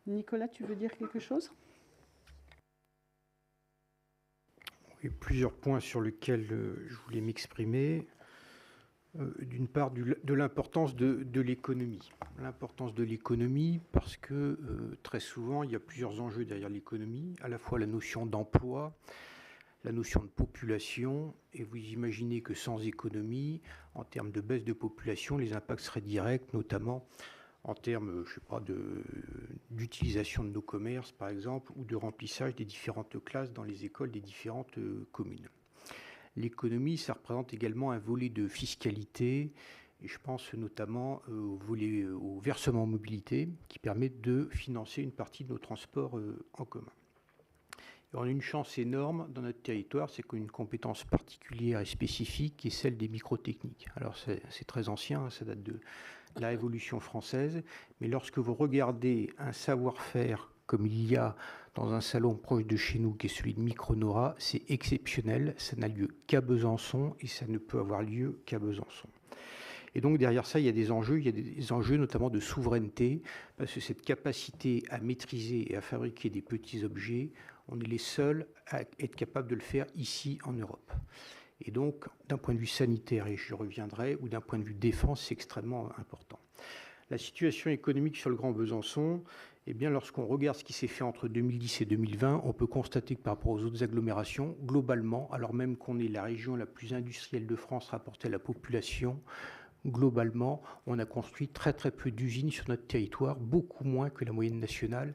Nicolas, tu veux dire quelque chose? Il y a plusieurs points sur lesquels je voulais m'exprimer. D'une part, de l'importance de l'économie. L'importance de l'économie parce que très souvent, il y a plusieurs enjeux derrière l'économie, à la fois la notion d'emploi, la notion de population, et vous imaginez que sans économie, en termes de baisse de population, les impacts seraient directs, notamment en termes, je sais pas, d'utilisation de nos commerces, par exemple, ou de remplissage des différentes classes dans les écoles des différentes communes. L'économie, ça représente également un volet de fiscalité, et je pense notamment au versement mobilité, qui permet de financer une partie de nos transports en commun. Et on a une chance énorme dans notre territoire, c'est qu'on a une compétence particulière et spécifique, qui est celle des microtechniques. Alors c'est très ancien, ça date de la Révolution française, mais lorsque vous regardez un savoir-faire comme il y a dans un salon proche de chez nous, qui est celui de Micronora, c'est exceptionnel, ça n'a lieu qu'à Besançon et ça ne peut avoir lieu qu'à Besançon. Et donc derrière ça, il y a des enjeux notamment de souveraineté, parce que cette capacité à maîtriser et à fabriquer des petits objets, on est les seuls à être capables de le faire ici en Europe. Et donc, d'un point de vue sanitaire, et je reviendrai, ou d'un point de vue défense, c'est extrêmement important. La situation économique sur le Grand Besançon, eh bien, lorsqu'on regarde ce qui s'est fait entre 2010 et 2020, on peut constater que par rapport aux autres agglomérations, globalement, alors même qu'on est la région la plus industrielle de France rapportée à la population, globalement, on a construit très très peu d'usines sur notre territoire, beaucoup moins que la moyenne nationale,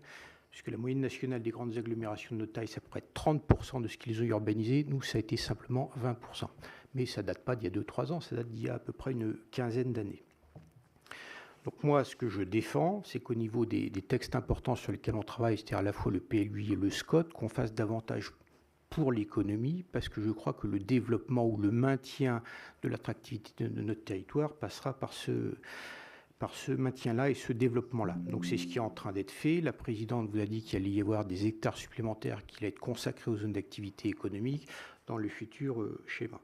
puisque la moyenne nationale des grandes agglomérations de notre taille, c'est à peu près 30% de ce qu'ils ont urbanisé. Nous, ça a été simplement 20%. Mais ça ne date pas d'il y a 2-3 ans, ça date d'il y a à peu près une quinzaine d'années. Donc moi, ce que je défends, c'est qu'au niveau des textes importants sur lesquels on travaille, c'est-à-dire à la fois le PLUI et le SCOT, qu'on fasse davantage pour l'économie, parce que je crois que le développement ou le maintien de l'attractivité de notre territoire passera par ce maintien-là et ce développement-là. Donc c'est ce qui est en train d'être fait. La présidente vous a dit qu'il allait y avoir des hectares supplémentaires qui allaient être consacrés aux zones d'activité économique dans le futur schéma.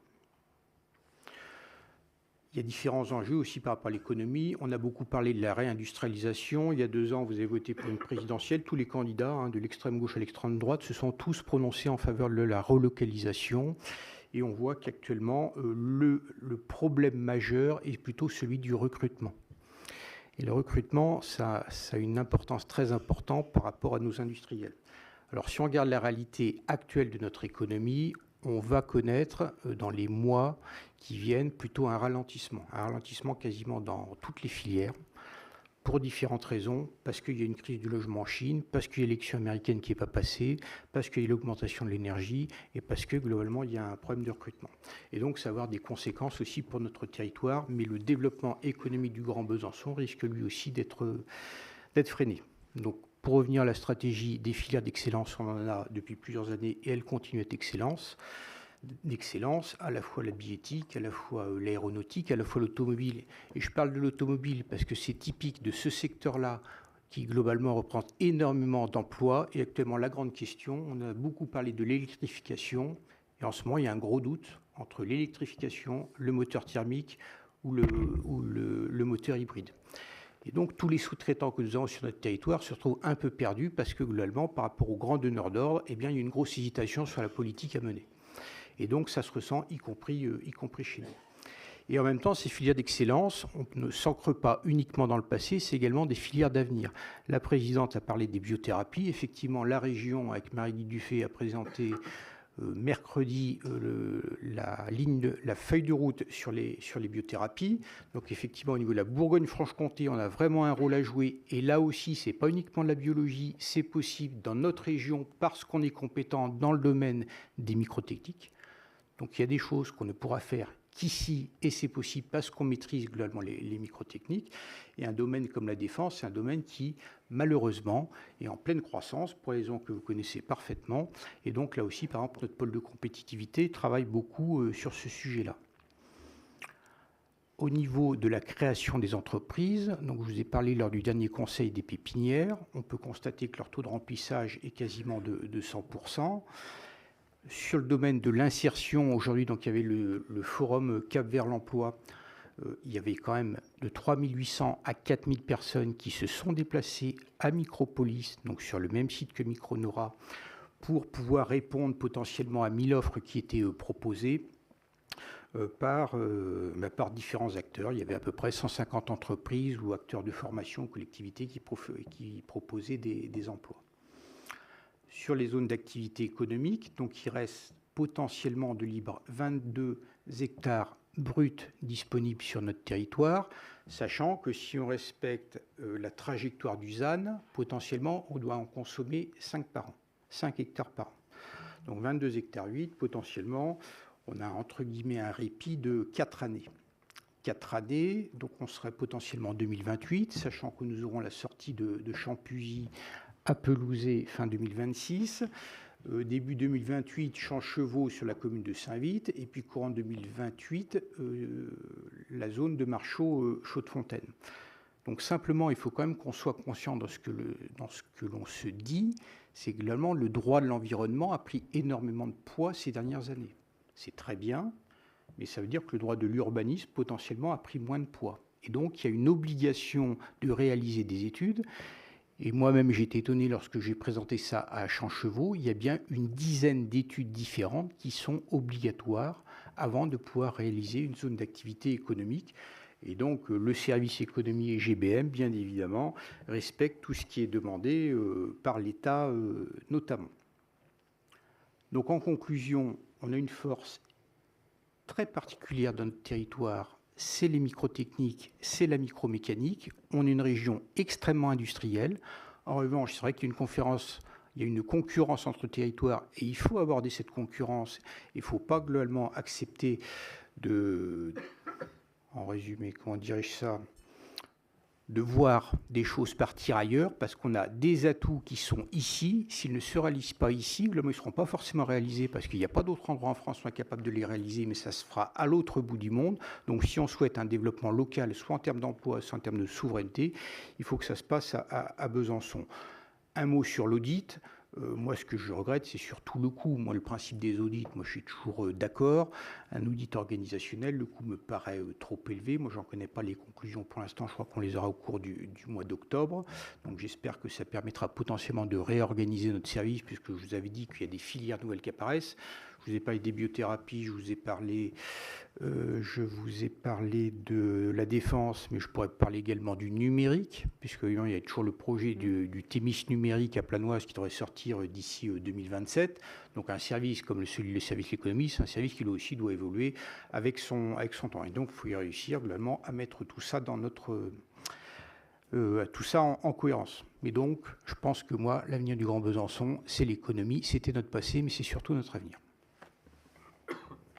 Il y a différents enjeux aussi par rapport à l'économie. On a beaucoup parlé de la réindustrialisation. Il y a 2 ans, vous avez voté pour une présidentielle. Tous les candidats, de l'extrême gauche à l'extrême droite, se sont tous prononcés en faveur de la relocalisation. Et on voit qu'actuellement, le problème majeur est plutôt celui du recrutement. Et le recrutement, ça a une importance très importante par rapport à nos industriels. Alors, si on regarde la réalité actuelle de notre économie, on va connaître dans les mois qui viennent plutôt un ralentissement quasiment dans toutes les filières, pour différentes raisons, parce qu'il y a une crise du logement en Chine, parce qu'il y a l'élection américaine qui n'est pas passée, parce qu'il y a l'augmentation de l'énergie, et parce que globalement il y a un problème de recrutement. Et donc ça va avoir des conséquences aussi pour notre territoire, mais le développement économique du Grand Besançon risque lui aussi d'être freiné. Donc pour revenir à la stratégie des filières d'excellence, on en a depuis plusieurs années et elle continue à être d'excellence, à la fois la biétique, à la fois l'aéronautique, à la fois l'automobile. Et je parle de l'automobile parce que c'est typique de ce secteur-là qui globalement représente énormément d'emplois. Et actuellement, la grande question, on a beaucoup parlé de l'électrification. Et en ce moment, il y a un gros doute entre l'électrification, le moteur thermique ou le moteur hybride. Et donc, tous les sous-traitants que nous avons sur notre territoire se retrouvent un peu perdus parce que, globalement, par rapport aux grands donneurs d'ordre, eh bien, il y a une grosse hésitation sur la politique à mener. Et donc, ça se ressent, y compris chez nous. Et en même temps, ces filières d'excellence, on ne s'ancre pas uniquement dans le passé, c'est également des filières d'avenir. La présidente a parlé des biothérapies. Effectivement, la région, avec Marie-Guy Dufay, a présenté mercredi la feuille de route sur les biothérapies. Donc effectivement, au niveau de la Bourgogne-Franche-Comté, on a vraiment un rôle à jouer. Et là aussi, ce n'est pas uniquement de la biologie, c'est possible dans notre région parce qu'on est compétent dans le domaine des microtechniques. Donc il y a des choses qu'on ne pourra faire qu'ici, et c'est possible parce qu'on maîtrise globalement les microtechniques. Et un domaine comme la défense, c'est un domaine qui, malheureusement, est en pleine croissance, pour les raisons que vous connaissez parfaitement. Et donc là aussi, par exemple, notre pôle de compétitivité travaille beaucoup sur ce sujet-là. Au niveau de la création des entreprises, donc je vous ai parlé lors du dernier conseil des pépinières, on peut constater que leur taux de remplissage est quasiment de 100%. Sur le domaine de l'insertion, aujourd'hui, donc il y avait le forum Cap vers l'emploi il y avait quand même de 3800 à 4000 personnes qui se sont déplacées à Micropolis, donc sur le même site que Micronora, pour pouvoir répondre potentiellement à 1000 offres qui étaient proposées par différents acteurs. Il y avait à peu près 150 entreprises ou acteurs de formation, collectivités qui proposaient des emplois. Sur les zones d'activité économique, donc il reste potentiellement de libre 22 hectares bruts disponibles sur notre territoire, sachant que si on respecte la trajectoire du ZAN, potentiellement on doit en consommer 5 par an, 5 hectares par an. Donc 22 hectares 8, potentiellement, on a entre guillemets un répit de 4 années. 4 années, donc on serait potentiellement en 2028, sachant que nous aurons la sortie de Champusy à Pelouzet fin 2026. Début 2028, Champ-Chevaux sur la commune de Saint-Vite, et puis courant 2028, la zone de Marchaux, Chaux-de-Fontaine. Donc simplement, il faut quand même qu'on soit conscient dans ce que l'on se dit, c'est que globalement, le droit de l'environnement a pris énormément de poids ces dernières années. C'est très bien, mais ça veut dire que le droit de l'urbanisme, potentiellement, a pris moins de poids. Et donc, il y a une obligation de réaliser des études. Et moi-même, j'ai été étonné lorsque j'ai présenté ça à Champ-Chevaux. Il y a bien une dizaine d'études différentes qui sont obligatoires avant de pouvoir réaliser une zone d'activité économique. Et donc, le service économie et GBM, bien évidemment, respecte tout ce qui est demandé par l'État notamment. Donc, en conclusion, on a une force très particulière dans notre territoire, c'est les microtechniques, c'est la micromécanique. On est une région extrêmement industrielle. En revanche, c'est vrai qu'il y a une concurrence entre territoires et il faut aborder cette concurrence. Il ne faut pas globalement accepter en résumé, comment dirais-je ça, de voir des choses partir ailleurs, parce qu'on a des atouts qui sont ici. S'ils ne se réalisent pas ici, ils ne seront pas forcément réalisés, parce qu'il n'y a pas d'autres endroits en France qui sont capables de les réaliser, mais ça se fera à l'autre bout du monde. Donc si on souhaite un développement local, soit en termes d'emploi, soit en termes de souveraineté, il faut que ça se passe à Besançon. Un mot sur l'audit. Moi, ce que je regrette, c'est surtout le coût. Moi, le principe des audits, moi, je suis toujours d'accord. Un audit organisationnel, le coût me paraît trop élevé. Moi, je n'en connais pas les conclusions pour l'instant. Je crois qu'on les aura au cours du mois d'octobre. Donc, j'espère que ça permettra potentiellement de réorganiser notre service, puisque je vous avais dit qu'il y a des filières nouvelles qui apparaissent. Je vous ai parlé des biothérapies, je vous ai parlé de la défense, mais je pourrais parler également du numérique, puisqu'il y a toujours le projet du Thémis numérique à Planoise qui devrait sortir d'ici 2027. Donc un service comme le service l'économie, c'est un service qui aussi doit évoluer avec son temps. Et donc il faut y réussir globalement à mettre tout ça dans tout ça en cohérence. Mais donc, je pense que moi, l'avenir du Grand Besançon, c'est l'économie. C'était notre passé, mais c'est surtout notre avenir.